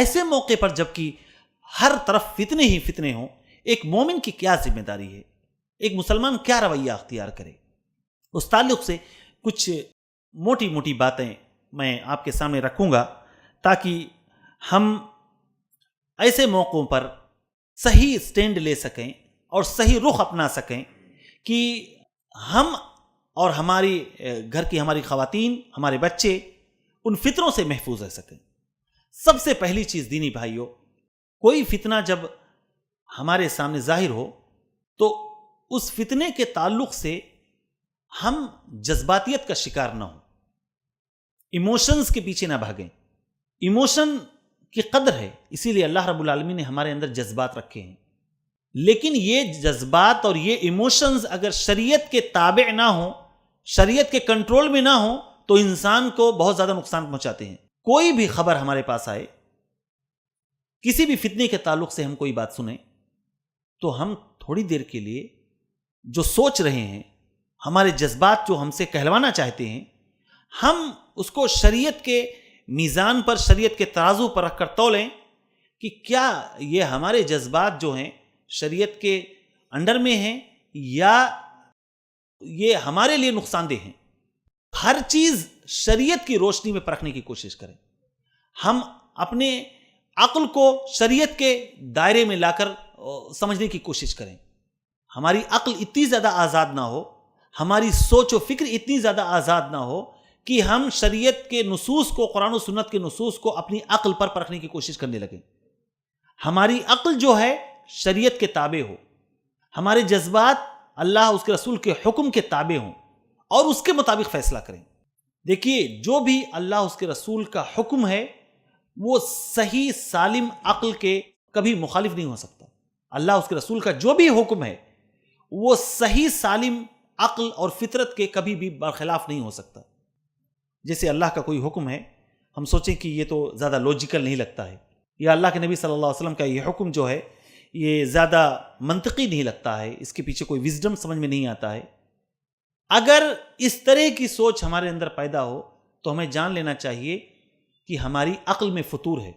ایسے موقع پر جبکہ ہر طرف فتنے ہی فتنے ہوں، ایک مومن کی کیا ذمہ داری ہے، ایک مسلمان کیا رویہ اختیار کرے؟ اس تعلق سے کچھ موٹی موٹی باتیں میں آپ کے سامنے رکھوں گا تاکہ ہم ایسے موقعوں پر صحیح سٹینڈ لے سکیں اور صحیح رخ اپنا سکیں کہ ہم اور ہماری گھر کی ہماری خواتین، ہمارے بچے ان فتنوں سے محفوظ رہ سکیں۔ سب سے پہلی چیز دینی بھائیوں، کوئی فتنہ جب ہمارے سامنے ظاہر ہو تو اس فتنے کے تعلق سے ہم جذباتیت کا شکار نہ ہوں، ایموشنز کے پیچھے نہ بھاگیں۔ ایموشن کی قدر ہے، اسی لیے اللہ رب العالمین نے ہمارے اندر جذبات رکھے ہیں، لیکن یہ جذبات اور یہ ایموشنز اگر شریعت کے تابع نہ ہوں، شریعت کے کنٹرول میں نہ ہوں تو انسان کو بہت زیادہ نقصان پہنچاتے ہیں۔ کوئی بھی خبر ہمارے پاس آئے، کسی بھی فتنے کے تعلق سے ہم کوئی بات سنیں تو ہم تھوڑی دیر کے لیے جو سوچ رہے ہیں، ہمارے جذبات جو ہم سے کہلوانا چاہتے ہیں، ہم اس کو شریعت کے میزان پر، شریعت کے ترازو پر رکھ کر تولیں کہ کیا یہ ہمارے جذبات جو ہیں شریعت کے انڈر میں ہیں یا یہ ہمارے لیے نقصان دہ ہیں۔ ہر چیز شریعت کی روشنی میں پرکھنے کی کوشش کریں۔ ہم اپنے عقل کو شریعت کے دائرے میں لا کر سمجھنے کی کوشش کریں۔ ہماری عقل اتنی زیادہ آزاد نہ ہو، ہماری سوچ و فکر اتنی زیادہ آزاد نہ ہو کہ ہم شریعت کے نصوص کو، قرآن و سنت کے نصوص کو اپنی عقل پر پرکھنے کی کوشش کرنے لگیں۔ ہماری عقل جو ہے شریعت کے تابع ہو، ہمارے جذبات اللہ اس کے رسول کے حکم کے تابع ہوں اور اس کے مطابق فیصلہ کریں۔ دیکھیے، جو بھی اللہ اس کے رسول کا حکم ہے وہ صحیح سالم عقل کے کبھی مخالف نہیں ہو سکتا۔ اللہ اس کے رسول کا جو بھی حکم ہے وہ صحیح سالم عقل اور فطرت کے کبھی بھی برخلاف نہیں ہو سکتا۔ جیسے اللہ کا کوئی حکم ہے، ہم سوچیں کہ یہ تو زیادہ لاجیکل نہیں لگتا ہے، یا اللہ کے نبی صلی اللہ علیہ وسلم کا یہ حکم جو ہے یہ زیادہ منطقی نہیں لگتا ہے، اس کے پیچھے کوئی وزڈم سمجھ میں نہیں آتا ہے۔ اگر اس طرح کی سوچ ہمارے اندر پیدا ہو تو ہمیں جان لینا چاہیے کہ ہماری عقل میں فطور ہے،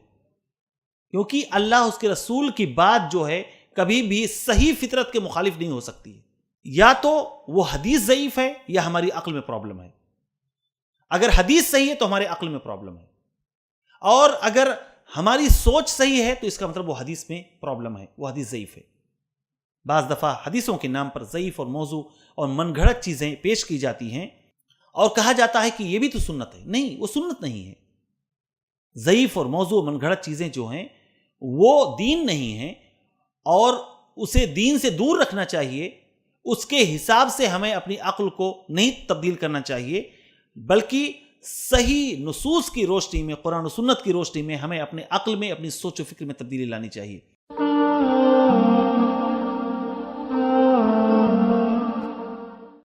کیونکہ اللہ اس کے رسول کی بات جو ہے کبھی بھی صحیح فطرت کے مخالف نہیں ہو سکتی ہے۔ یا تو وہ حدیث ضعیف ہے یا ہماری عقل میں پرابلم ہے۔ اگر حدیث صحیح ہے تو ہمارے عقل میں پرابلم ہے، اور اگر ہماری سوچ صحیح ہے تو اس کا مطلب وہ حدیث میں پرابلم ہے، وہ حدیث ضعیف ہے۔ بعض دفعہ حدیثوں کے نام پر ضعیف اور موضوع اور من گھڑت چیزیں پیش کی جاتی ہیں اور کہا جاتا ہے کہ یہ بھی تو سنت ہے۔ نہیں، وہ سنت نہیں ہے۔ ضعیف اور موضوع من گھڑت چیزیں جو ہیں وہ دین نہیں ہیں، اور اسے دین سے دور رکھنا چاہیے۔ اس کے حساب سے ہمیں اپنی عقل کو نہیں تبدیل کرنا چاہیے، بلکہ صحیح نصوص کی روشنی میں، قرآن و سنت کی روشنی میں ہمیں اپنے عقل میں، اپنی سوچ و فکر میں تبدیلی لانی چاہیے۔